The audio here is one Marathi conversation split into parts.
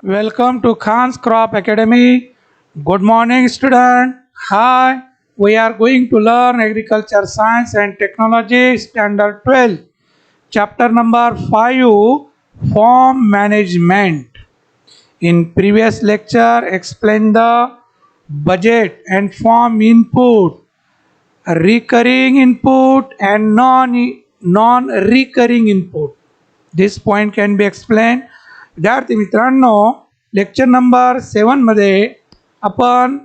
Welcome to Khan's Crop Academy. Good morning, student. Hi, we are going to learn Agriculture Science and Technology Standard 12, Chapter number 5, Farm Management. In previous lecture, explain the budget and farm input, recurring input and non-recurring input. This point can be explained. विद्यार्थी मित्रांनो, लेक्चर नंबर 7 मध्ये आपण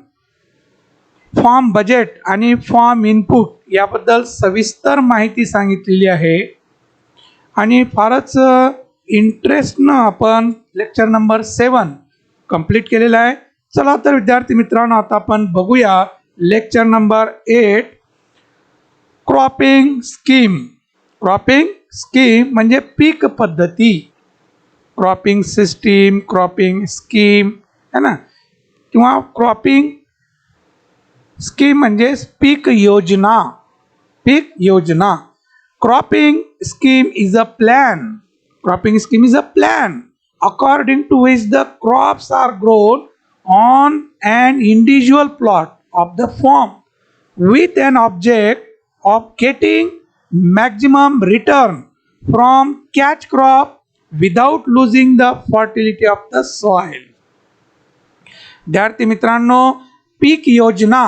फॉर्म बजेट आणि फॉर्म इनपुट याबद्दल सविस्तर माहिती सांगितलेली आहे आणि फारच इंटरेस्टनं आपण लेक्चर नंबर 7 कंप्लीट केलेला आहे. चला तर विद्यार्थी मित्रांनो, आता आपण बघूया lecture number 8, cropping scheme. Cropping scheme म्हणजे पीक पद्धती. क्रॉपिंग सिस्टीम, क्रॉपिंग स्कीम है ना, किंवा क्रॉपिंग स्कीम म्हणजे पीक योजना. पीक योजना. Cropping scheme is a plan. Cropping scheme is a plan according to which the crops are grown on an individual plot of the farm with an object of getting maximum return from catch crop without losing the fertility of the soil. विद्यार्थी मित्रांनो, पीक योजना.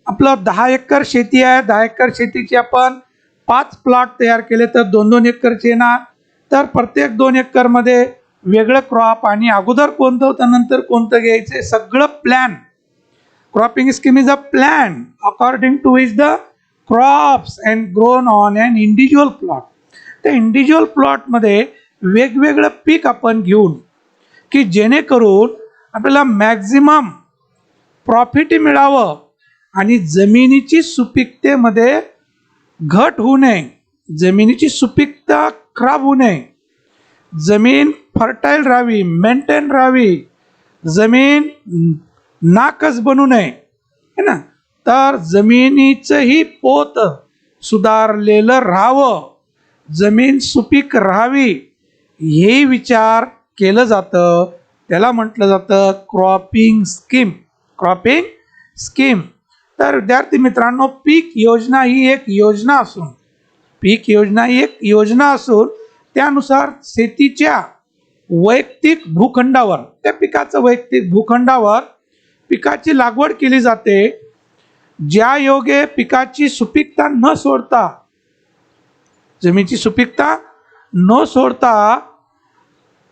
आपलं 10 एकर शेती आहे. 10 एकर शेतीची आपण 5 प्लॉट तयार केले तर 2-2 एकरचे येणार. तर प्रत्येक 2 एकर मध्ये वेगळं क्रॉप आणि अगोदर कोणतं होतं नंतर कोणतं घ्यायचं सगळं plan. Cropping scheme is a plan according to which the crops and grown on an individual plot. त्या इंडिव्हिज्युअल प्लॉटमध्ये वेगवेगळं पीक आपण घेऊन की जेणेकरून आपल्याला मॅक्झिमम प्रॉफिट मिळावं आणि जमिनीची सुपीकतेमध्ये घट होऊ नये, जमिनीची सुपीकता खराब होऊ नये, जमीन फर्टाईल राहावी, मेंटेन राहावी, जमीन नाकस बनू नये है ना. तर जमिनीचंही पोत सुधारलेलं राहावं, जमीन सुपीक राहावी, हे विचार केलं जातं. त्याला म्हटलं जातं क्रॉपिंग स्कीम. Cropping scheme. तर विद्यार्थी मित्रांनो, पीक योजना ही एक योजना असून, पीक योजना ही एक योजना असून त्यानुसार शेतीच्या वैयक्तिक भूखंडावर, त्या पिकाचं वैयक्तिक भूखंडावर पिकाची लागवड केली जाते. ज्या योगे पिकाची सुपीकता न सोडता, जमिनीची सुपीकता न सोडता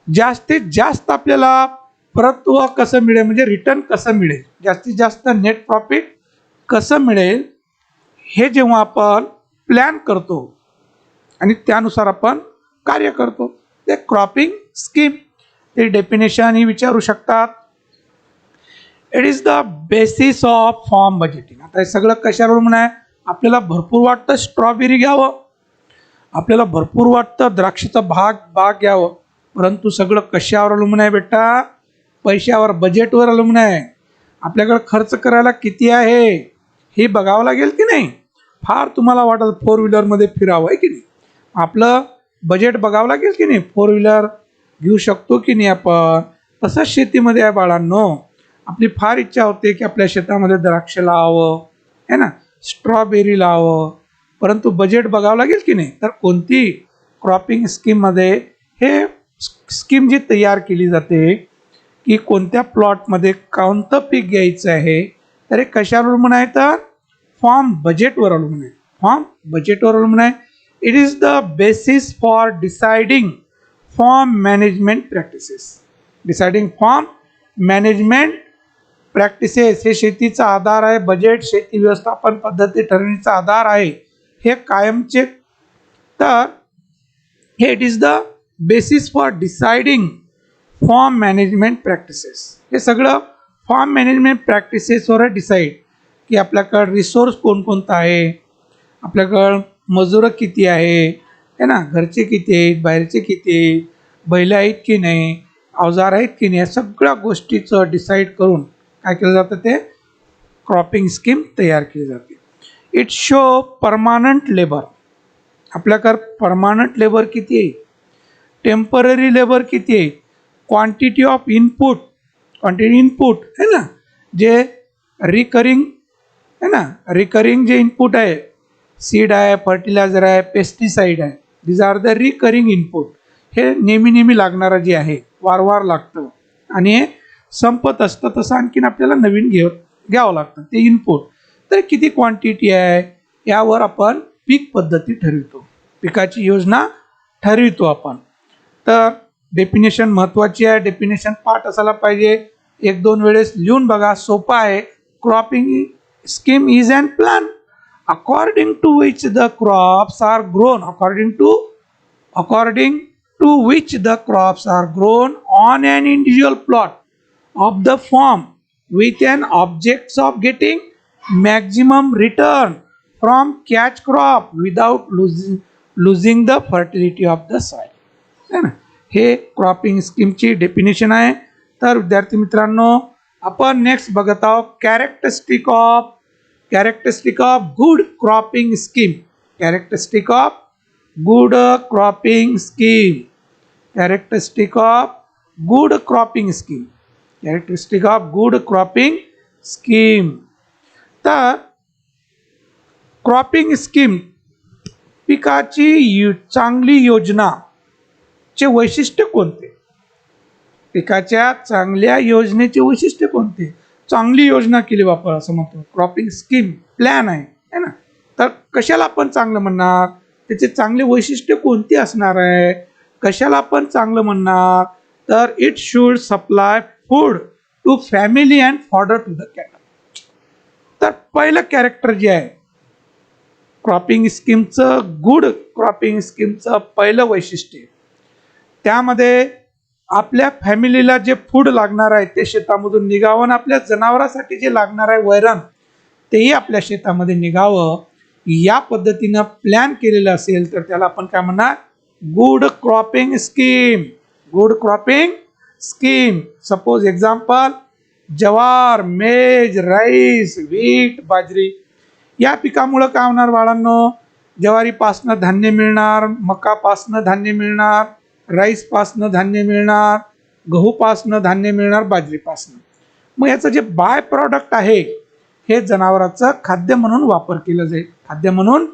जास्तीत जास्त आपल्याला परत्व कसं मिळेल, म्हणजे रिटर्न कसं मिळेल, जास्तीत जास्त नेट प्रॉफिट कसं मिळेल, हे जेव्हा आपण प्लॅन करतो आणि त्यानुसार आपण कार्य करतो, ते क्रॉपिंग स्कीम. ते डेफिनेशन ही विचारू शकतात. It is the basis of form budgeting. आता हे सगळं कशावर म्हणून आहे, आपल्याला भरपूर वाटतं स्ट्रॉबेरी घ्यावं, आपल्याला भरपूर वाटतं द्राक्षाचा बाग घ्यावं, परंतु सगळं कशावर अवलंबून आहे बेटा, पैशावर, बजेटवर अवलंबून आहे. आपल्याकडे खर्च करायला किती आहे हे बघावं लागेल की नाही. फार तुम्हाला वाटत 4 व्हीलरमध्ये फिरावं आहे की नाही, आपलं बजेट बघावं लागेल की नाही. 4 व्हीलर घेऊ शकतो की नाही आपण. तसंच शेतीमध्ये आहे बाळांनो. आपली फार इच्छा होते की आपल्या शेतामध्ये द्राक्ष लावावं है ना, स्ट्रॉबेरी लावावं, परंतु बजेट बघावं लागेल की नाही. तर कोणती क्रॉपिंग स्कीममध्ये हे स्कीम जी तयार केली जाते की कोणत्या प्लॉटमध्ये कोणतं पीक घ्यायचं आहे, तर हे कशावर अवलंबून आहे, तर फॉर्म बजेटवर अवलंबून आहे. फॉर्म बजेटवर अवलंबून आहे. It is the basis for deciding form management practices. Deciding form management practices हे शेतीचा आधार आहे. बजेट शेती व्यवस्थापन पद्धती ठरवण्याचा आधार आहे हे कायमचे. तर हे it is the basis for deciding form management practices. हे सगळं फॉर्म मॅनेजमेंट प्रॅक्टिसेसवर डिसाईड की आपल्याकडं रिसोर्स कोणकोणता आहे, आपल्याकडं मजूर किती आहे है ना, घरचे किती आहेत, बाहेरचे किती आहेत, बैल आहेत की नाही, अवजार आहेत की नाही, या सगळ्या गोष्टीचं डिसाईड करून काय केलं जातं, ते क्रॉपिंग स्कीम तयार केली जाते. It show permanent labour. आपल्याकडं परमानंट लेबर किती आहे, टेम्पररी लेबर किती आहे, quantity of input, quantity input है ना, जे रिकरिंग है ना, रिकरिंग जे इनपुट आहे, सीड आहे, फर्टिलायझर आहे, पेस्टिसाइड आहे, these are the recurring input. हे नेहमी नेहमी लागणारं जे आहे, वारंवार लागतं आणि हे संपत असतं, तसं आणखीन आपल्याला नवीन घ्यावं लागतं ते इनपुट. तर किती क्वांटिटी आहे यावर आपण पीक पद्धती ठरवितो, पिकाची योजना ठरवितो आपण. तर डेफिनेशन महत्त्वाची आहे, डेफिनेशन पाठ असायला पाहिजे, एक दोन वेळेस लिहून बघा, सोपा आहे. Cropping scheme is an plan according to which the crops are grown, according to which the crops are grown on an individual plot of the farm with an object of getting maximum return from catch crop without losing the fertility of the soil. है ना, हे क्रॉपिंग स्कीमची डेफिनेशन आहे. तर विद्यार्थी मित्रांनो, आपण नेक्स्ट बघत आहोत characteristic of good cropping scheme. Characteristic of good cropping scheme. Characteristic of good cropping scheme. Characteristic of good cropping scheme. तर क्रॉपिंग स्कीम, पिकाची चांगली योजना चे वैशिष्ट्य कोणते? पिकाच्या चांगल्या योजनेचे वैशिष्ट्य कोणते? चांगली योजना केली वापर असं म्हणतो. क्रॉपिंग स्कीम प्लॅन आहे ना, तर कशाला आपण चांगलं म्हणणार, त्याचे चांगले वैशिष्ट्य कोणती असणार आहे, कशाला आपण चांगलं म्हणणार? तर it should supply food to family and fodder to the cattle. तर पहिलं कॅरेक्टर जे आहे क्रॉपिंग स्कीमचं, गुड क्रॉपिंग स्कीमचं पहिलं वैशिष्ट्य, त्यामध्ये आपल्या फॅमिलीला जे फूड लागणार आहे ते शेतामधून निघावं, आपल्या जनावरांसाठी जे लागणार आहे वैरण तेही आपल्या शेतामध्ये निघावं, या पद्धतीनं प्लॅन केलेलं असेल तर त्याला आपण काय म्हणणार? Good cropping scheme. Good cropping scheme. Suppose example, jowar, maize, rice, wheat, बाजरी या पिकामुळं काय होणार बाळांनो? ज्वारीपासनं धान्य मिळणार, मकापासनं धान्य मिळणार, राईसपासनं धान्य मिळणार, गहूपासनं धान्य मिळणार, बाजरीपासनं. मग याचं जे बाय प्रॉडक्ट आहे हे जनावरांचं खाद्य म्हणून वापर केलं जाईल. खाद्य म्हणून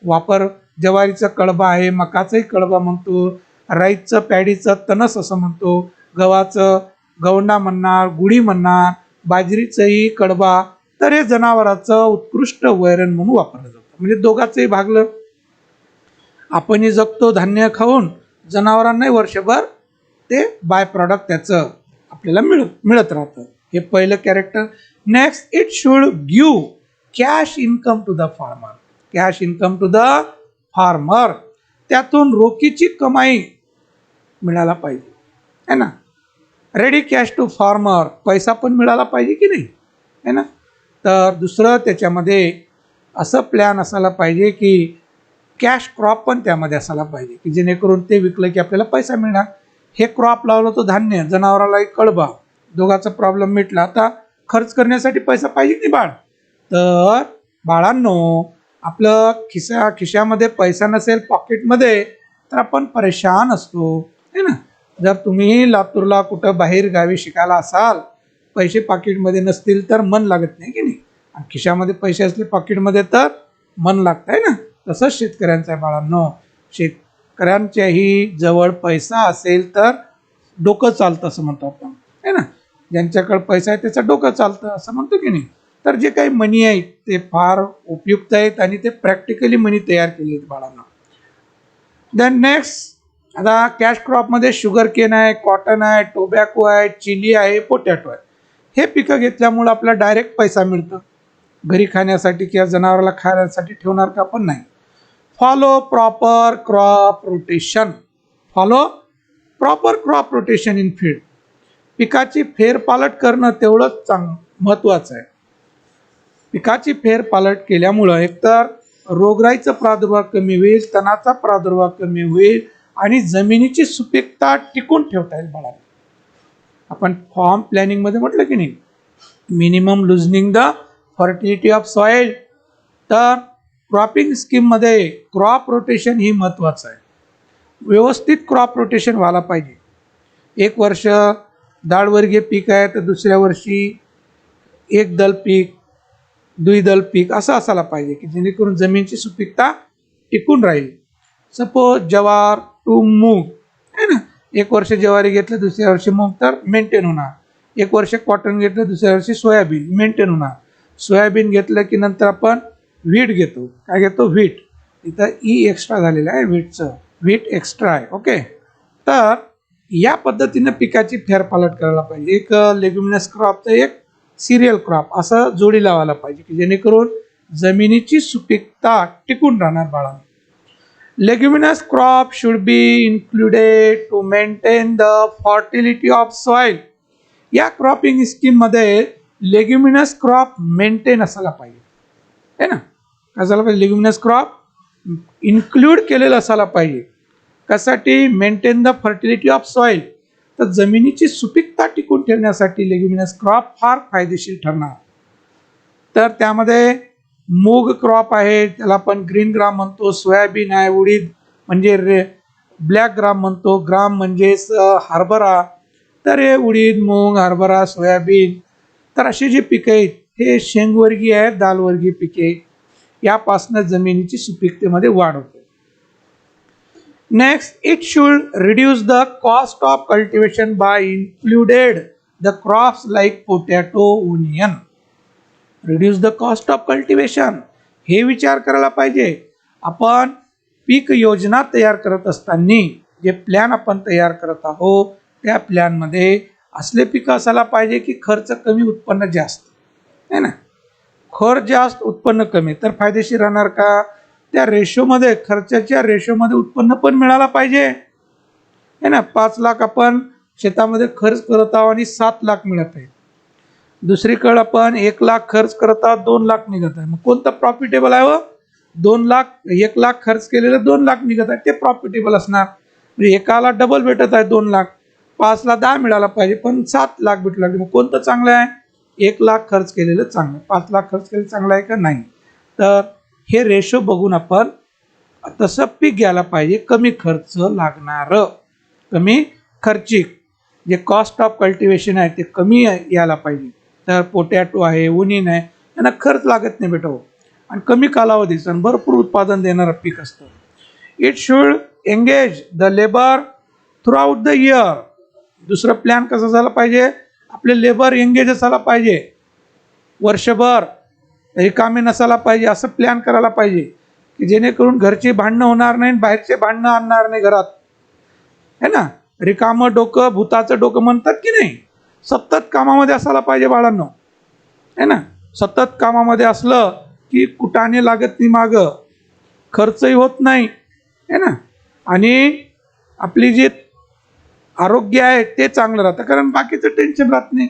वापर, ज्वारीचं कडबा आहे, मकाचंही कडबा म्हणतो, राईसचं पॅडीचं तणस असं म्हणतो, गव्हाचं गवंडा म्हणणार, गुढी म्हणणार, बाजरीचंही कडबा. तर हे जनावरांचं उत्कृष्ट वैरण म्हणून वापरलं जातं. म्हणजे दोघांचंही भागलं, आपणही जगतो धान्य खाऊन, जनावरांनाही वर्षभर ते बाय प्रॉडक्ट त्याचं आपल्याला मिळत राहतं. हे पहिलं character. Next, it should give cash income to the farmer. Cash income to the farmer, त्यातून रोखीची कमाई मिळाला पाहिजे है ना. रेडी कॅश टू फार्मर, पैसा पण मिळाला पाहिजे की नाही है ना. तर दुसरं त्याच्यामध्ये असं प्लॅन असायला पाहिजे की कॅश क्रॉप पण त्यामध्ये असायला पाहिजे की जेणेकरून ते विकलं की आपल्याला पैसा मिळणार. हे क्रॉप लावलं तो धान्य, जनावराला एक कडबा, दोघांचा प्रॉब्लेम मिटला. आता खर्च करण्यासाठी पैसा पाहिजे नाही बाळ. तर बाळांनो, आपलं खिशामध्ये पैसा नसेल, पॉकेटमध्ये, तर आपण परेशान असतो है ना. जर तुम्ही लातूरला कुठं बाहेर गावी शिकायला असाल, पैसे पाकिटमध्ये नसतील तर मन लागत नाही की नाही. आणि खिशामध्ये पैसे असले पाकिटमध्ये तर मन लागतं आहे ना. तसंच शेतकऱ्यांचं आहे बाळांनो. शेतकऱ्यांच्याही जवळ पैसा असेल तर डोकं चालतं असं म्हणतो आपण है ना. ज्यांच्याकडे पैसा आहे त्याचं डोकं चालतं असं म्हणतो की नाही. तर जे काही मनी आहेत ते फार उपयुक्त आहेत आणि ते प्रॅक्टिकली मनी तयार केले आहेत बाळांना. देन नेक्स्ट, आता कॅश क्रॉपमध्ये शुगर केन आहे, कॉटन आहे, टोबॅको आहे, चिली आहे, पोटॅटो आहे. हे पिकं घेतल्यामुळं आपल्याला डायरेक्ट पैसा मिळतं. घरी खाण्यासाठी किंवा जनावराला खाण्यासाठी ठेवणार का आपण नाही. Follow proper crop rotation. Follow proper crop rotation in field. पिकाची फेरपालट करणं तेवढंच महत्त्वाचं आहे. पिकाची फेरपालट केल्यामुळं एकतर रोगराईचा प्रादुर्भाव कमी होईल, तणाचा प्रादुर्भाव कमी होईल आणि जमिनीची सुपीकता टिकून ठेवता येईल बाळा. आपण फॉर्म प्लॅनिंगमध्ये म्हटलं की नाही, minimum loosening the fertility of soil. तर क्रॉपिंग स्कीममध्ये क्रॉप रोटेशन ही महत्त्वाचं आहे. व्यवस्थित क्रॉप रोटेशन व्हायला पाहिजे. एक वर्ष दाळवर्गीय पीक आहे तर दुसऱ्या वर्षी एक दल पीक, द्विदल पीक असं असायला पाहिजे की जेणेकरून जमिनीची सुपीकता टिकून राहील. सपोज ज्वार टू मूग आहे ना, एक वर्ष ज्वारी घेतलं दुसऱ्या वर्षी मूग तर मेंटेन होणार. एक वर्ष कॉटन घेतलं दुसऱ्या वर्षी सोयाबीन मेंटेन होणार. सोयाबीन घेतलं की नंतर आपण व्हीट घेतो. काय घेतो? व्हीट. इथं ई एक्स्ट्रा झालेलं आहे व्हीटचं, व्हीट एक्स्ट्रा आहे. ओके, तर या पद्धतीनं पिकाची फेरपालट करायला पाहिजे. एक लेग्युमिनस क्रॉपचं एक सिरियल क्रॉप असं जोडी लावायला पाहिजे की जेणेकरून जमिनीची सुपीकता टिकून राहणार बाळांनो. Leguminous crop should be included to maintain the fertility of soil. या क्रॉपिंग स्कीम मध्ये लेग्युमिनस क्रॉप मेंटेन असायला पाहिजे है ना. असायला पाहिजे लेग्युमिनस क्रॉप इन्क्लूड केलेलं असायला पाहिजे. कशासाठी? Maintain the fertility of soil. तर जमिनीची सुपीकता टिकून ठेवण्यासाठी लेग्युमिनस क्रॉप फार फायदेशीर ठरणार. तर त्यामध्ये मूग क्रॉप आहे त्याला आपण ग्रीन ग्राम म्हणतो. सोयाबीन आहे, उडीद म्हणजे ब्लॅक ग्राम म्हणतो. ग्राम म्हणजे हरभरा. तर हे उडीद, मूग, हरभरा, सोयाबीन तर अशी जी पिकं आहेत हे शेंगवर्गीय आहेत, दालवर्गीय पिके. यापासून जमिनीची सुपीकतेमध्ये वाढ होते. Next, it should reduce the cost of cultivation by included the crops like potato, onion. Reduce the cost of cultivation हे विचार करायला पाहिजे. आपण पीक योजना तयार करत असताना जे प्लॅन आपण तयार करत आहोत त्या प्लॅनमध्ये असले पिकं असायला पाहिजे की खर्च कमी उत्पन्न जास्त आहे ना. खर्च जास्त उत्पन्न कमी तर फायदेशीर राहणार का? त्या रेशोमध्ये, खर्चाच्या रेशोमध्ये उत्पन्न पण मिळाला पाहिजे है ना. 5 लाख आपण शेतामध्ये खर्च करत आहोत आणि 7 लाख मिळत आहे. दुसरीकडे आपण 1 लाख खर्च करत आहोत, 2 लाख निघत आहे. मग कोणतं प्रॉफिटेबल आहे? 2 लाख, 1 लाख खर्च केलेलं 2 लाख निघत आहे ते प्रॉफिटेबल असणार. म्हणजे एकाला डबल भेटत आहे 2 लाख. 5 ला 10 मिळाला पाहिजे पण 7 लाख भेटू लागले. मग कोणतं चांगलं आहे? 1 लाख खर्च केलेलं चांगलं, 5 लाख खर्च केलेलं चांगलं आहे का नाही. तर हे रेशो बघून आपण तसं पीक घ्यायला पाहिजे. कमी खर्च लागणारं, कमी खर्चिक जे कॉस्ट ऑफ कल्टिवेशन आहे ते कमी यायला पाहिजे. तर पोटॅटो आहे, ओनियन आहे यांना खर्च लागत नाही बेटा आणि कमी कालावधीचं आणि भरपूर उत्पादन देणारं पीक असतं. It should engage the labour through out the year. दुसरं प्लॅन कसं झालं पाहिजे? आपले लेबर एंगेज असायला पाहिजे, वर्षभर रिकामे नसायला पाहिजे. असं प्लॅन करायला पाहिजे की जेणेकरून घरची भांडणं होणार नाही, बाहेरचे भांडणं आणणार नाही घरात है ना. रिकामं डोकं भूताचं डोकं म्हणतात की नाही. सतत कामामध्ये असायला पाहिजे बाळांनो है ना. सतत कामामध्ये असलं की कुटाने लागत नाही मागं, खर्चही होत नाही है ना. आणि आपली जी आरोग्य आहे ते चांगलं राहतं कारण बाकीचं टेन्शन राहत नाही.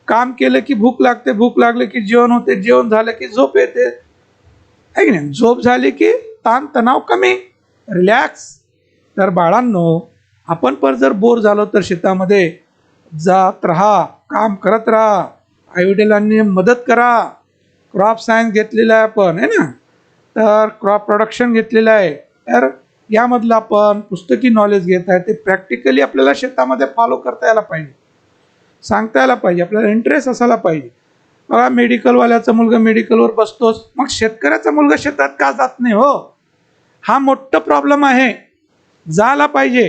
काम केलं की भूक लागते, भूक लागले की जेवण होते, जेवण झालं की झोप येते आहे की नाही. झोप झाली की ताण तणाव कमी, रिलॅक्स. तर बाळांनो आपण पण जर बोर झालो तर शेतामध्ये जात राहा, काम करत राहा, आईवडिलांनी मदत करा. क्रॉप सायन्स घेतलेलं आहे आपण है ना. तर क्रॉप प्रोडक्शन घेतलेलं आहे. तर यामधलं आपण पुस्तकी नॉलेज घेत आहे ते प्रॅक्टिकली आपल्याला शेतामध्ये फॉलो करता यायला पाहिजे, सांगता यायला पाहिजे, आपल्याला इंटरेस्ट असायला पाहिजे. बघा मेडिकलवाल्याचा मुलगा मेडिकलवर बसतोच, मग शेतकऱ्याचा मुलगा शेतात का जात नाही हो? हा मोठा प्रॉब्लेम आहे. जायला पाहिजे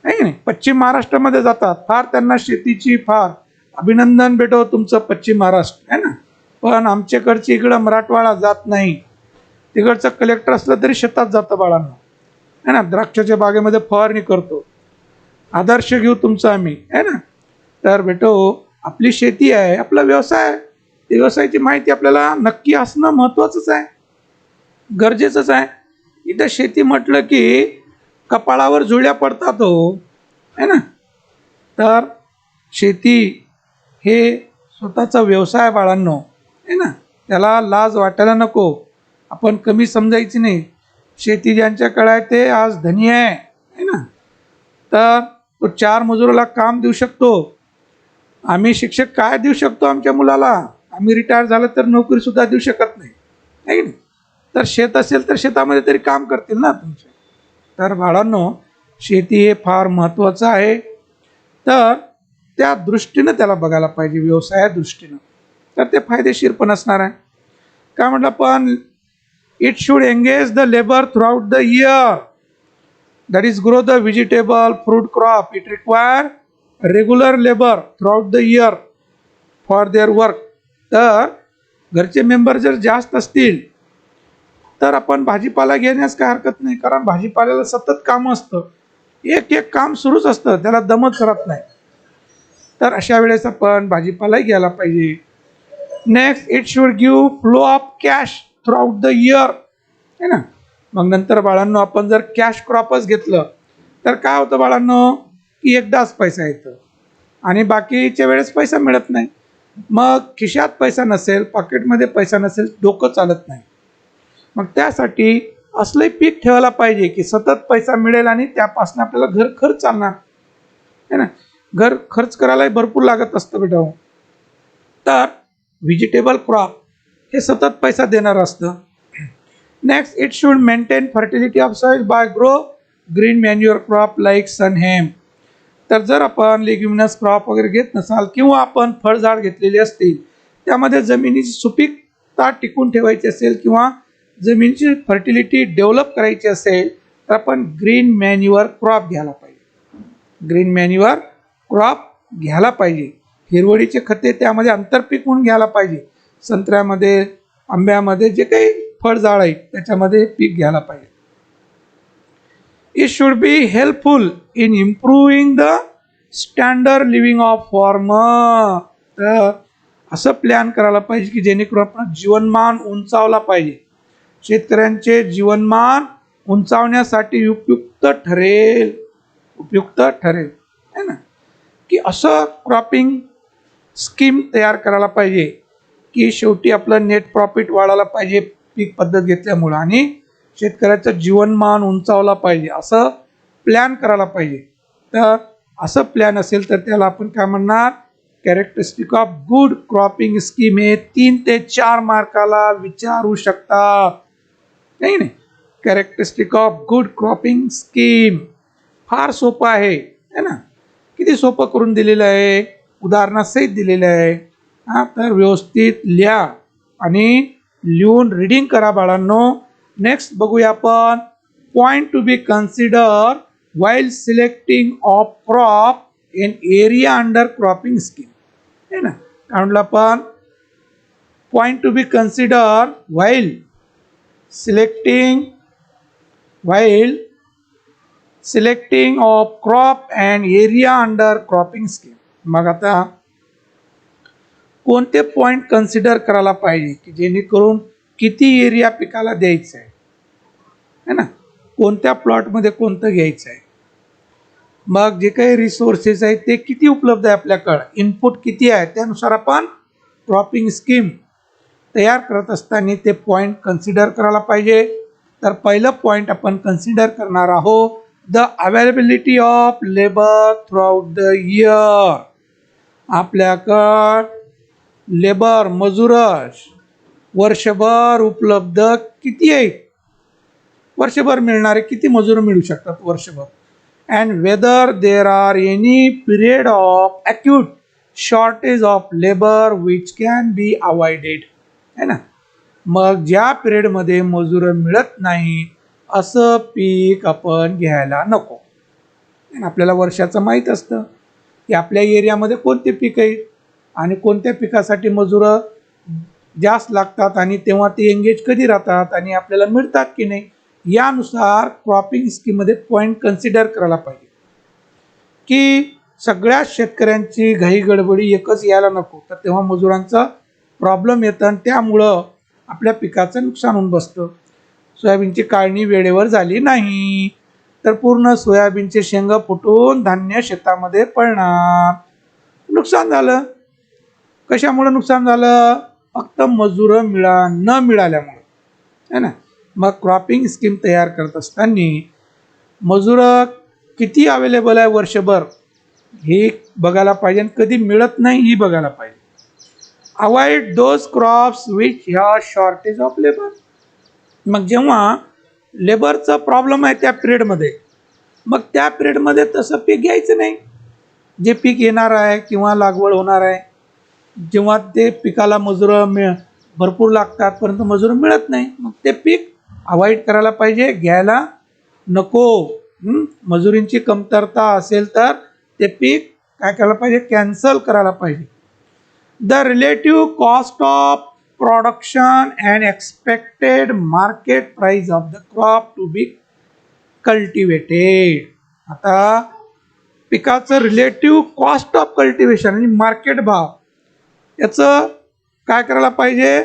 आहे नाही. पश्चिम महाराष्ट्रामध्ये जातात, फार त्यांना शेतीची फार अभिनंदन भेटो तुमचं पश्चिम महाराष्ट्र आहे ना. पण आमच्याकडची इकडं मराठवाडा जात नाही. तिकडचं कलेक्टर असलं तरी शेतात जातं बाळांना है ना. द्राक्षाच्या बागेमध्ये फवारणी करतो. आदर्श घेऊ तुमचा आम्ही है ना. तर बेटो आपली शेती आहे, आपला व्यवसाय आहे. त्या व्यवसायाची माहिती आपल्याला नक्की असणं महत्त्वाचंच आहे, गरजेचंच आहे. इथं शेती म्हटलं की कपाळावर जुळ्या पडतात हो है ना. तर शेती हे स्वतःचा व्यवसाय बाळांनो है ना. त्याला लाज वाटायला नको, आपण कमी समजायची नाही. शेती ज्यांच्याकडे आहे ते आज धनी आहे है ना. तर तो 4 मजुराला काम देऊ शकतो. आम्ही शिक्षक काय देऊ शकतो आमच्या मुलाला? आम्ही रिटायर झालं तर नोकरीसुद्धा देऊ शकत नाही है की नाही. तर शेत असेल तर शेतामध्ये तरी काम करतील ना तुमचे. तर बाळांनो शेती हे फार महत्त्वाचं आहे. तर त्या दृष्टीनं त्याला बघायला पाहिजे, व्यवसाया दृष्टीनं, तर ते फायदेशीर पण असणार आहे. काय म्हटलं पण, it should engage the labour throughout the year, that is grow the vegetable fruit crop. It require regular labour throughout the year for their work. तर घरचे मेंबर जर जास्त असतील तर आपण भाजीपाला घेण्यास काय हरकत नाही, कारण भाजीपाल्याला सतत काम असतं, एक एक काम सुरूच असतं, त्याला दमत करत नाही. तर अशा वेळेस आपण भाजीपालाही घ्यायला पाहिजे. Next, it should give flow of cash throughout the year, है ना. मग नंतर बाळांनो, आपण जर कॅश क्रॉपच घेतलं तर काय होतं बाळांनो, की एकदाच पैसा येतो आणि बाकीच्या वेळेस पैसा मिळत नाही. मग खिशात पैसा नसेल, पॉकेटमध्ये पैसा नसेल, डोकं चालत नाही. मग त्यासाठी असलंही पीक ठेवायला पाहिजे की सतत पैसा मिळेल आणि त्यापासून आपल्याला घर खर्च चालणार, है ना. घर खर्च करायलाही भरपूर लागत असतं बेटा. तर व्हेजिटेबल क्रॉप हे सतत पैसा देणार असतं. Next, it should maintain fertility of soil by grow green manure crop like sunhemp. तर जर आपण लेग्युमिनस क्रॉप वगैरे घेत नसाल किंवा आपण फळझाड घेतलेली असतील, त्यामध्ये जमिनीची सुपीकता टिकून ठेवायची असेल किंवा जमिनीची फर्टिलिटी डेव्हलप करायची असेल तर आपण ग्रीन मॅन्युअर क्रॉप घ्यायला पाहिजे. ग्रीन मॅन्युअर क्रॉप घ्यायला पाहिजे. हिरवळीचे खते त्यामध्ये आंतरपीक म्हणून घ्यायला पाहिजे. संत्र्यामध्ये, आंब्यामध्ये जे काही फळझाड आहेत त्याच्यामध्ये पीक घ्यायला पाहिजे. It should be helpful in improving the standard living of farmer. तर असं प्लॅन करायला पाहिजे की जेणेकरून आपण जीवनमान उंचावला पाहिजे. शेतकऱ्यांचे जीवनमान उंचावण्यासाठी उपयुक्त ठरेल, है ना, की असं क्रॉपिंग स्कीम तयार करायला पाहिजे की शेवटी आपलं नेट प्रॉफिट वाढायला पाहिजे पीक पद्धत घेतल्यामुळं आणि शेतकऱ्याचं जीवनमान उंचावला पाहिजे, असं प्लॅन करायला पाहिजे. तर असं प्लॅन असेल तर त्याला आपण काय म्हणणार, characteristic of good cropping scheme. हे 3 ते 4 मार्काला विचारू शकतात, नाही नाही. Characteristic of good cropping scheme फार सोपं आहे, है ना. किती सोपं करून दिलेलं आहे, उदाहरणासहित दिलेलं आहे. हां, तर व्यवस्थित लिहा आणि लिहून रीडिंग करा बाळांनो. नेक्स्ट बघूया आपण, point to be consider while selecting of crop in area under cropping scheme, है ना. काय म्हटलं आपण, point to be consider while selecting of crop and area under cropping scheme. मग आता कोणते पॉइंट कन्सिडर करायला पाहिजे की जेणेकरून किती एरिया पिकाला द्यायचं आहे, है ना, कोणत्या प्लॉटमध्ये कोणतं घ्यायचं आहे. मग जे काही रिसोर्सेस आहेत ते किती उपलब्ध आहे आपल्याकडं, इनपुट किती आहे, त्यानुसार आपण क्रॉपिंग स्कीम तयार करत असताना ते पॉईंट कन्सिडर करायला पाहिजे. तर पहिलं पॉईंट आपण कन्सिडर करणार आहोत, the availability of labour throughout the year. आपल्याकडं लेबर, मजूर वर्षभर उपलब्ध किती आहेत, वर्षभर मिळणारे किती मजूर मिळू शकतात वर्षभर. And whether there are any period of acute shortage of labour which can be avoided, है ना. मग ज्या पिरियडमध्ये मजूर मिळत नाही असं पीक आपण घ्यायला नको. आपल्याला वर्षाचं माहीत असतं की आपल्या एरियामध्ये कोणते पीक आहे आणि कोणत्या पिकासाठी मजूर जास्त लागतात आणि तेव्हा ते एंगेज कधी राहतात आणि आपल्याला मिळतात की नाही, यानुसार क्रॉपिंग स्कीममध्ये पॉईंट कन्सिडर करायला पाहिजे की सगळ्या शेतकऱ्यांची घाई गडबडी एकच यायला नको, तर तेव्हा मजुरांचा प्रॉब्लेम येतं आणि त्यामुळं आपल्या पिकाचं नुकसान होऊन बसतं. सोयाबीनची काढणी वेळेवर झाली नाही तर पूर्ण सोयाबीनचे शेंग फुटून धान्य शेतामध्ये पडणार, नुकसान झालं. कशामुळं नुकसान झालं, फक्त मजूर न मिळाल्यामुळं, है ना. मग क्रॉपिंग स्कीम तयार करत असताना मजूर किती अवेलेबल आहे वर्षभर हे बघायला पाहिजे आणि कधी मिळत नाही ही बघायला पाहिजे. अवॉइड दोज क्रॉप्स विच ह्या शॉर्टेज ऑफ लेबर. मग जेव्हा लेबरचा प्रॉब्लेम आहे त्या पिरियडमध्ये, मग त्या पिरियडमध्ये तसं पीक घ्यायचं नाही. जे पीक येणार आहे किंवा लागवड होणार आहे, जेव्हा ते पिकाला मजूर भरपूर लागतात परंतु मजूर मिळत नाही, मग ते पीक अवॉइड करायला पाहिजे, घ्यायला नको. मजुरींची कमतरता असेल तर ते पीक काय करायला पाहिजे, कॅन्सल करायला पाहिजे. The relative cost of production and expected market price of the crop to be cultivated. आता पिकाचं रिलेटिव्ह कॉस्ट ऑफ कल्टिवेशन आणि मार्केट भाव याचं काय करायला पाहिजे,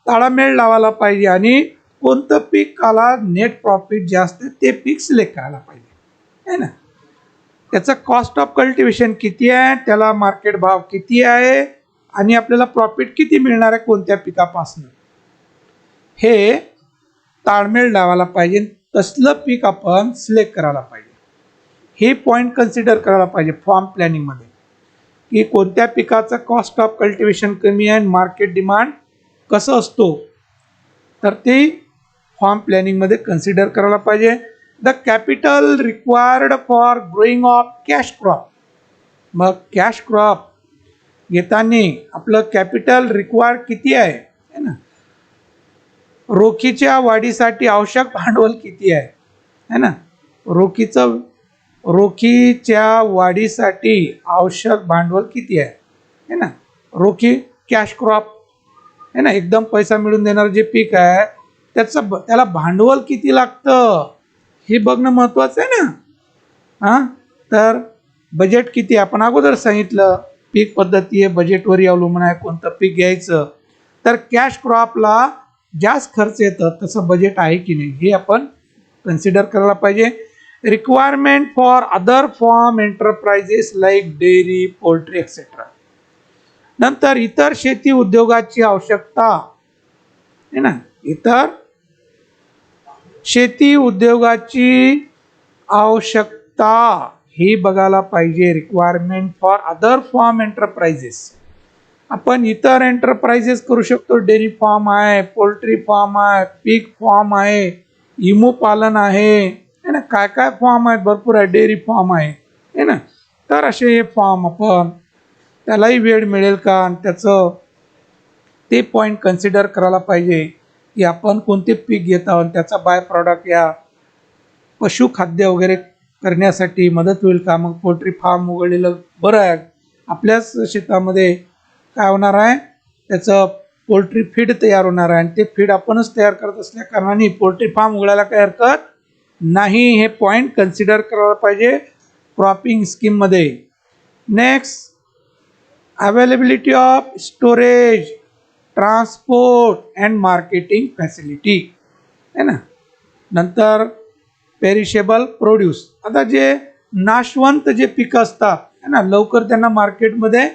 ताळमेळ लावायला पाहिजे आणि कोणतं पिकाला नेट प्रॉफिट जास्त ते पीक सिलेक्ट करायला पाहिजे है ना. त्याचं कॉस्ट ऑफ कल्टिवेशन किती आहे, त्याला मार्केट भाव किती आहे आणि आपल्याला प्रॉफिट किती मिळणार आहे कोणत्या पिकापासून, हे ताळमेळ लावायला पाहिजे. तसलं पीक आपण सिलेक्ट करायला पाहिजे. हे पॉईंट कन्सिडर करायला पाहिजे फॉर्म प्लॅनिंगमध्ये की कोणत्या पिकाचं कॉस्ट ऑफ कल्टिवेशन कमी आहे, मार्केट डिमांड कसं असतो, तर ते फॉर्म प्लॅनिंगमध्ये कन्सिडर करायला पाहिजे. The capital required for growing of cash crop. मग कॅश क्रॉप घेताना आपलं कॅपिटल रिक्वायर्ड किती आहे है ना, रोखीच्या वाढीसाठी आवश्यक भांडवल किती आहे है ना, रोखीच्या वाढीसाठी आवश्यक भांडवल किती आहे है ना. रोखी कॅश क्रॉप है ना, एकदम पैसा मिळून देणारं जे पीक आहे त्याला भांडवल किती लागतं हे बघणं महत्त्वाचं आहे ना. हां, तर बजेट किती आपण अगोदर सांगितलं, पीक पद्धती आहे बजेटवर अवलंबून आहे कोणतं पीक घ्यायचं. तर कॅश क्रॉपला जास्त खर्च येतं तसं बजेट आहे की नाही हे आपण कन्सिडर करायला पाहिजे. Requirement for other form enterprises like dairy, poultry etcetera. नंतर इतर शेती उद्योगाची आवश्यकता है ना, इतर शेती उद्योगाची आवश्यकता ही बघायला पाहिजे. Requirement for other form enterprises. आपण इतर एंटरप्राइजेस करू शकतो, डेअरी फार्म आहे, पोल्ट्री फार्म आहे, पीक फार्म आहे, इमू पालन आहे ना, काय काय फॉर्म आहेत भरपूर आहे, डेअरी फार्म आहे है ना. तर असे हे फॉर्म आपण त्यालाही वेळ मिळेल का आणि त्याचं ते पॉईंट कन्सिडर करायला पाहिजे की आपण कोणते पीक घेत आहोत, त्याचा बाय प्रॉडक्ट या पशुखाद्य वगैरे करण्यासाठी मदत होईल का. मग पोल्ट्री फार्म उघडलेलं बरं आहे, आपल्याच शेतामध्ये काय होणार आहे, त्याचं पोल्ट्री फीड तयार होणार आहे आणि ते फीड आपणच तयार करत असल्या कारणाने पोल्ट्री फार्म उघडायला काही हरकत नाही. हे पॉईंट कन्सिडर करायला पाहिजे क्रॉपिंग स्कीममध्ये. Next, availability of storage, transport and marketing facility है ना. नंतर पेरिशेबल प्रोड्यूस. आता जे नाशवंत जे पिकं असतात है ना, लवकर त्यांना मार्केटमध्ये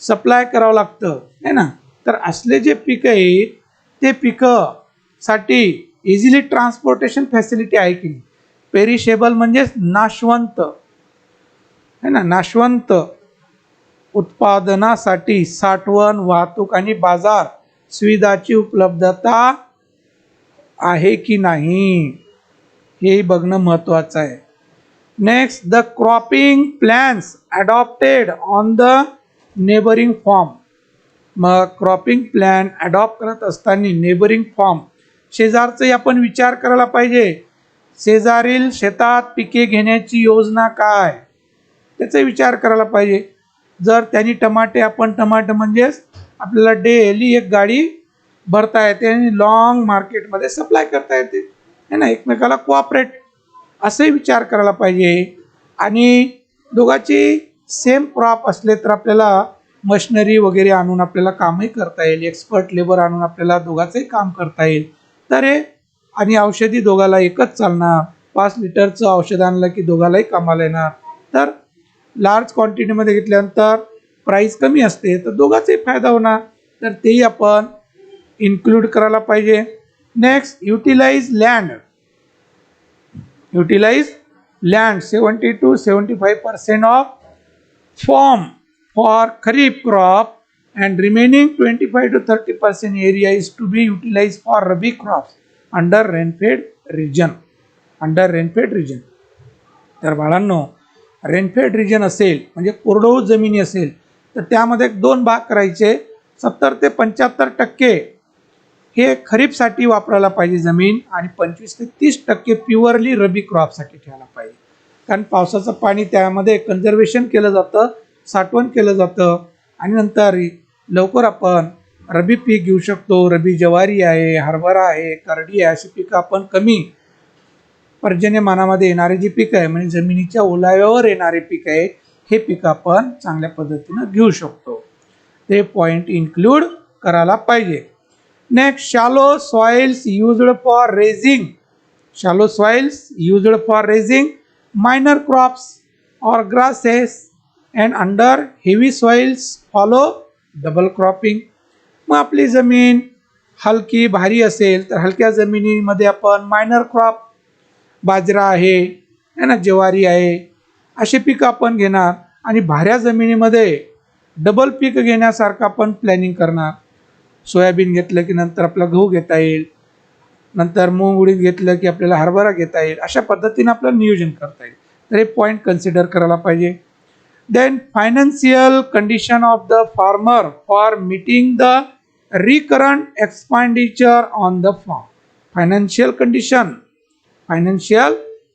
सप्लाय करावं लागतं है ना. तर असले जे पिकं आहेत ते पिकासाठी इझिली ट्रान्सपोर्टेशन फॅसिलिटी आहे की नाही. पेरिशेबल म्हणजेच नाशवंत है ना, नाशवंत उत्पादनासाठी साठवण, वाहतूक आणि बाजार सुविधाची उपलब्धता आहे की नाही हे बघणं महत्त्वाचं आहे. Next, the cropping plans adopted on the neighbouring farm. मग क्रॉपिंग प्लॅन अडॉप्ट करत असताना नेबरिंग फार्म शेजारचाही आपण विचार करायला पाहिजे. शेजारील शेतात पिके घेण्याची योजना काय त्याचा विचार करायला पाहिजे. जर त्यांनी आपण टमाटे म्हणजेच आपल्याला डेली एक गाडी भरता येते आणि लॉंग मार्केटमध्ये सप्लाय करता येते है ना, एकमेकाला कोऑपरेट असंही विचार करायला पाहिजे. आणि दोघांची सेम क्रॉप असले तर आपल्याला मशिनरी वगैरे आणून आपल्याला कामही करता येईल, एक्सपर्ट लेबर आणून आपल्याला दोघांचंही काम करता येईल. तर हे आणि औषधी दोघाला एकच चालणार. 5 लिटरचं औषध आणलं की दोघालाही कामाला येणार. तर लार्ज क्वांटिटीमध्ये घेतल्यानंतर प्राईस कमी असते तर दोघांचाही फायदा होणार. तर तेही आपण इन्क्लूड करायला पाहिजे. Next, utilise land. Utilise land 70 to 75% of farm for kharif crop and remaining 25 to 30% area is to be utilized for rabi crops under rainfed region. तर बाळांनो, रेनफेड रिजन असेल म्हणजे कोरडवाहू जमिनी असेल तर त्यामध्ये 2 भाग करायचे. 70 ते 75% हे खरीपसाठी वापरायला पाहिजे जमीन आणि 25 ते 30% प्युअरली रबी क्रॉपसाठी ठेवायला पाहिजे. कारण पावसाचं पाणी त्यामध्ये कन्झर्वेशन केलं जातं, साठवण केलं जातं आणि नंतर लवकर आपण रबी पीक घेऊ शकतो. रबी ज्वारी आहे, हरभरा आहे, करडी आहे, अशी पिकं आपण कमी पर्जन्यमानामध्ये येणारे जी पीक आहे म्हणजे जमिनीच्या ओलाव्यावर येणारे पीक आहे हे पीक आपण चांगल्या पद्धतीनं घेऊ शकतो. ते पॉइंट इन्क्लूड करायला पाहिजे. Next, shallow soils used for raising. Shallow soils used for raising minor crops or grasses and under heavy soils follow double cropping. मग आपली जमीन हलकी भारी असेल तर हलक्या जमिनीमध्ये आपण मायनर क्रॉप बाजरा आहे ना, ज्वारी आहे, अशी पिकं आपण घेणार आणि भाऱ्या जमिनीमध्ये डबल पीक घेण्यासारखं आपण प्लॅनिंग करणार. सोयाबीन घेतलं की नंतर आपला गहू घेता येईल, नंतर मूग उडीद घेतलं की आपल्याला हरभरा घेता येईल. अशा पद्धतीने आपलं नियोजन करता येईल. तर हे पॉईंट कन्सिडर करायला पाहिजे. Then financial condition of the farmer for meeting the recurrent expenditure on the farm. Financial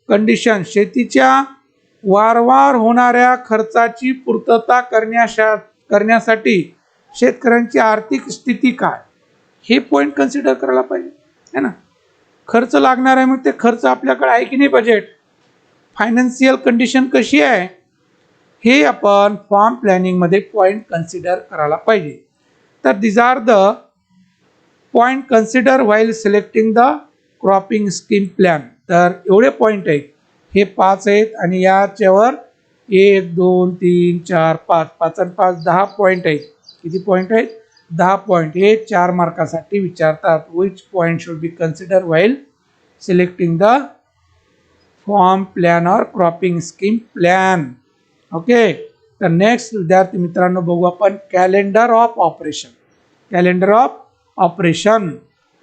condition शेतीच्या वारंवार होणाऱ्या खर्चाची पूर्तता करण्यासाठी शेतकऱ्यांची आर्थिक स्थिती काय हे पॉईंट कन्सिडर करायला पाहिजे है ना. खर्च लागणार आहे मग ते खर्च आपल्याकडे आहे की नाही, बजेट, फायनान्शियल कंडिशन कशी आहे हे आपण फार्म प्लॅनिंगमध्ये पॉईंट कन्सिडर करायला पाहिजे. तर these are the point consider while selecting the cropping scheme plan. तर एवढे पॉईंट आहेत, हे 5 आहेत आणि याच्यावर 1 2 3 4 5 5 आणि 5 10 पॉईंट आहेत. किती पॉईंट आहेत? 10 पॉईंट. हे 4 मार्कासाठी विचारतात. Which point should be consider while selecting the form plan और क्रॉपिंग स्कीम प्लॅन. ओके. तर नेक्स्ट विद्यार्थी मित्रांनो बघू आपण calendar of operation. Calendar of operation.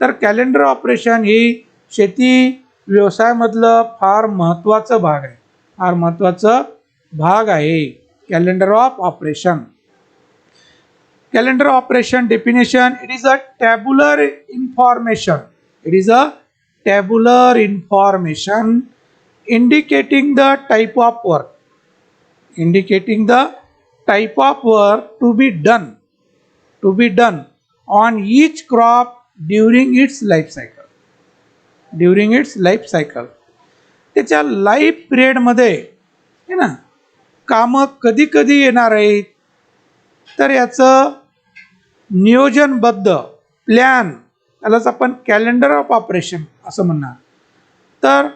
तर कॅलेंडर ऑपरेशन ही शेती व्यवसायामधलं फार महत्त्वाचं भाग आहे. फार महत्त्वाचं भाग आहे calendar of operation. Calendar operation definition: it is a tabular information. It is a tabular information indicating the type of work. Indicating the type of work to be done on each crop during its life cycle. During its life cycle. त्याच्या लाईफ पिरियड मध्ये है ना कामं कधी कधी येणार आहेत तर याचं नियोजनबद्ध प्लॅन त्यालाच आपण कॅलेंडर ऑफ ऑपरेशन असं म्हणणार. तर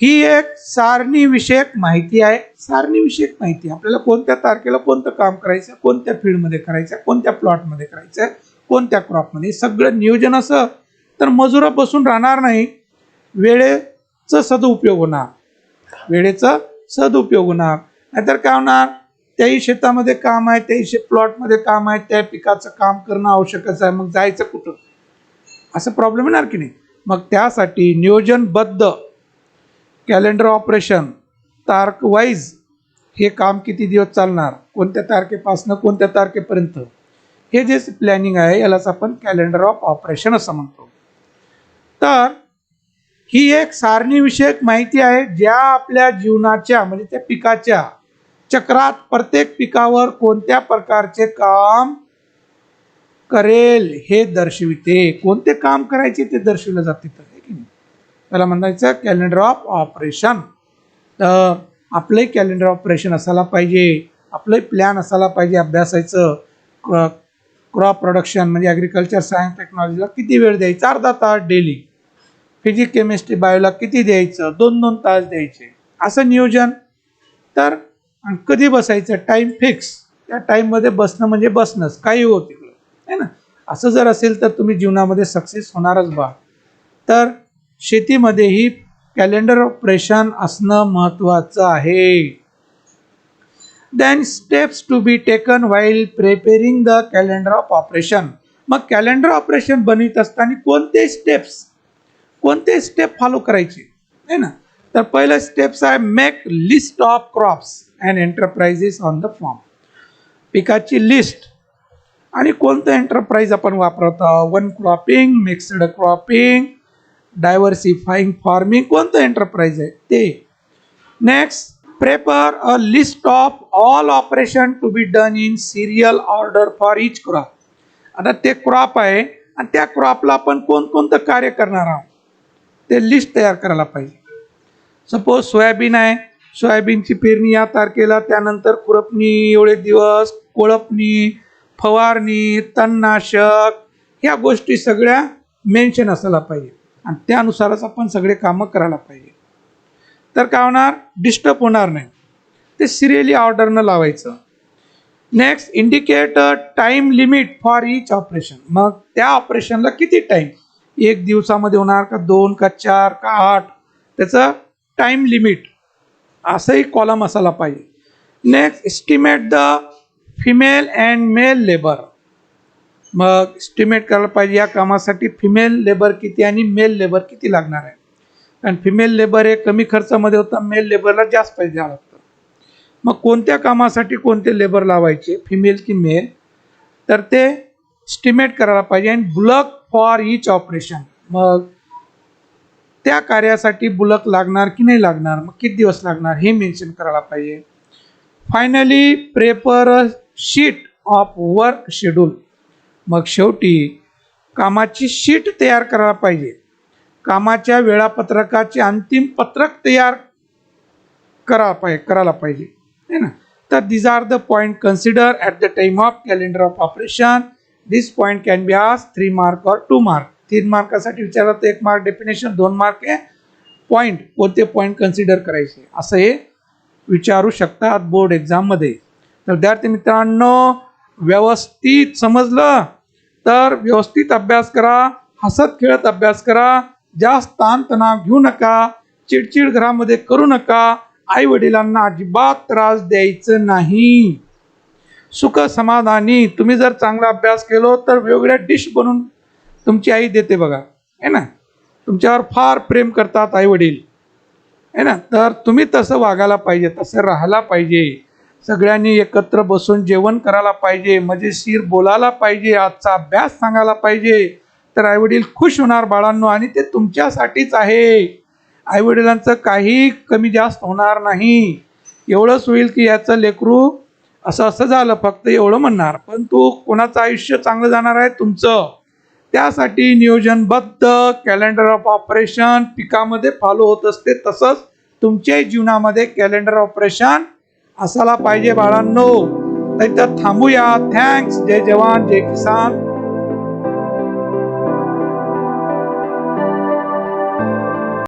ही एक सारणीविषयक माहिती आहे. सारणीविषयक माहिती आपल्याला कोणत्या तारखेला कोणतं काम करायचं, कोणत्या फील्डमध्ये करायचं, कोणत्या प्लॉटमध्ये करायचं, कोणत्या क्रॉपमध्ये, सगळं नियोजन असं तर मजूर बसून राहणार नाही. वेळेचं सदुपयोग होणार. वेळेचा सदुपयोग होणार. नाहीतर काय होणार, त्याही शेतामध्ये काम आहे, त्याही प्लॉटमध्ये काम आहे, त्या पिकाचं काम करणं आवश्यकच आहे. मग जायचं कुठं असं प्रॉब्लेम येणार की नाही. मग त्यासाठी नियोजनबद्ध कॅलेंडर ऑपरेशन तारख वाईज हे काम किती दिवस चालणार, कोणत्या तारखेपासून कोणत्या तारखेपर्यंत, हे जे प्लॅनिंग आहे यालाच आपण कॅलेंडर ऑफ ऑपरेशन असं म्हणतो. तर ही एक सारणीविषयक माहिती आहे ज्या आपल्या जीवनाच्या म्हणजे त्या पिकाच्या चक्रात प्रत्येक पिकावर कोणत्या प्रकारचे काम करेल हे दर्शविते. कोणते काम करायचे ते दर्शविलं जाते. त्याला म्हणायचं कॅलेंडर ऑफ ऑपरेशन. तर आपलं कॅलेंडर ऑपरेशन असायला पाहिजे, आपलं प्लॅन असायला पाहिजे अभ्यासाचं. क्रॉप प्रोडक्शन म्हणजे ॲग्रिकल्चर सायन्स टेक्नॉलॉजीला किती वेळ द्यायचा, अर्धा तास डेली. फिजिक्स केमिस्ट्री बायोला किती द्यायचं, 2-2 तास द्यायचे, असं नियोजन. तर कधी बसायचं, टाईम फिक्स. त्या टाईममध्ये बसणं म्हणजे बसणंच, काही हो तिकडं आहे ना. असं जर असेल तर तुम्ही जीवनामध्ये सक्सेस होणारच बा. तर शेतीमध्येही कॅलेंडर ऑपरेशन असणं महत्त्वाचं आहे. Then steps to be taken while preparing the calendar of operation. मग कॅलेंडर ऑपरेशन बनवित असताना कोणते स्टेप फॉलो करायचे आहे ना. तर पहिलं स्टेप्स आहे make list of crops and enterprises on the farm. पिकाची लिस्ट आणि कोणतं एंटरप्राइज आपण वापरतो, one cropping, mixed cropping, diversifying farming, कोणतं एंटरप्राइज आहे ते. Next, prepare a list of all operation to be done in serial order for each crop. आता ते क्रॉप आहे आणि त्या क्रॉपला आपण कोणकोणतं कार्य करणार आहोत ते लिस्ट तयार करायला पाहिजे. सपोज सोयाबीन आहे, सोयाबीनची पेरणी या तारखेला, त्यानंतर खुरपणी एवढे दिवस, कोळपणी, फवारणी, तणनाशक, ह्या गोष्टी सगळ्या मेन्शन असायला पाहिजे आणि त्यानुसारच आपण सगळे कामं करायला पाहिजे. तर काय होणार, डिस्टर्ब होणार नाही. ते सिरियली ऑर्डरनं लावायचं. Next, indicate time limit for each operation. मग त्या ऑपरेशनला किती टाइम, 1 दिवसामध्ये होणार का 2 का 4 का 8, त्याचं टाइम लिमिट असंही कॉलम असायला पाहिजे. Next, estimate the female and male labour. मग एस्टिमेट करायला पाहिजे या कामासाठी फिमेल लेबर किती आणि मेल लेबर किती लागणार आहे. कारण फिमेल लेबर हे कमी खर्चामध्ये होतं, मेल लेबरला जास्त पैसे द्यावं लागतं. मग कोणत्या कामासाठी कोणते लेबर लावायचे, फिमेल की मेल, तर ते एस्टिमेट करायला पाहिजे. आणि बुलक फॉर इच ऑपरेशन, मग त्या कार्यासाठी बुलक लागणार की नाही लागणार, मग किती दिवस लागणार हे मेन्शन करायला पाहिजे. Finally, prepare a sheet of work schedule. मग शेवटी कामाची शीट तयार करायला पाहिजे. कामाच्या वेळापत्रकाचे अंतिम पत्रक तयार करायला पाहिजे है ना. तर this are the point consider at the time of calendar of operation. This point can be आज 3 मार्क और 2 मार्क. 3 मार्कासाठी विचारलं तर 1 मार्क डेफिनेशन, 2 मार्क हे पॉइंट, कोणते पॉइंट कन्सिडर करायचे असं हे विचारू शकतात बोर्ड एक्झाममध्ये. तर विद्यार्थी मित्रांनो, व्यवस्थित समजलं तर व्यवस्थित अभ्यास करा, हसत खेळत अभ्यास करा, जास्त ताणतणाव घेऊ नका, चिडचिड घरामध्ये करू नका, आई वडिलांना अजिबात त्रास द्यायचं नाही. सुख समाधानी, तुम्ही जर चांगला अभ्यास केलो तर वेगवेगळ्या डिश बनवून तुमची आई देते बघा है ना. तुमच्यावर फार प्रेम करतात आई वडील है ना. तर तुम्ही तसं वागायला पाहिजे, तसं राहायला पाहिजे. सगळ्यांनी एकत्र बसून जेवण करायला पाहिजे, मजेशीर बोलायला पाहिजे, आजचा अभ्यास सांगायला पाहिजे. तर आईवडील खुश होणार बाळांनो, आणि ते तुमच्यासाठीच आहे. आईवडिलांचं काही कमी जास्त होणार नाही. एवढंच होईल की याचं लेकरू असं असं झालं, फक्त एवढं म्हणणार, पण तू कोणाचं आयुष्य चांगलं जाणार आहे तुमचं. त्यासाठी नियोजनबद्ध कॅलेंडर ऑफ ऑपरेशन पिकामध्ये फॉलो होत असते, तसंच तुमच्याही जीवनामध्ये कॅलेंडर ऑपरेशन असायला पाहिजे बाळांनो. तर थांबूया. थँक्स. जय जवान जय किसान.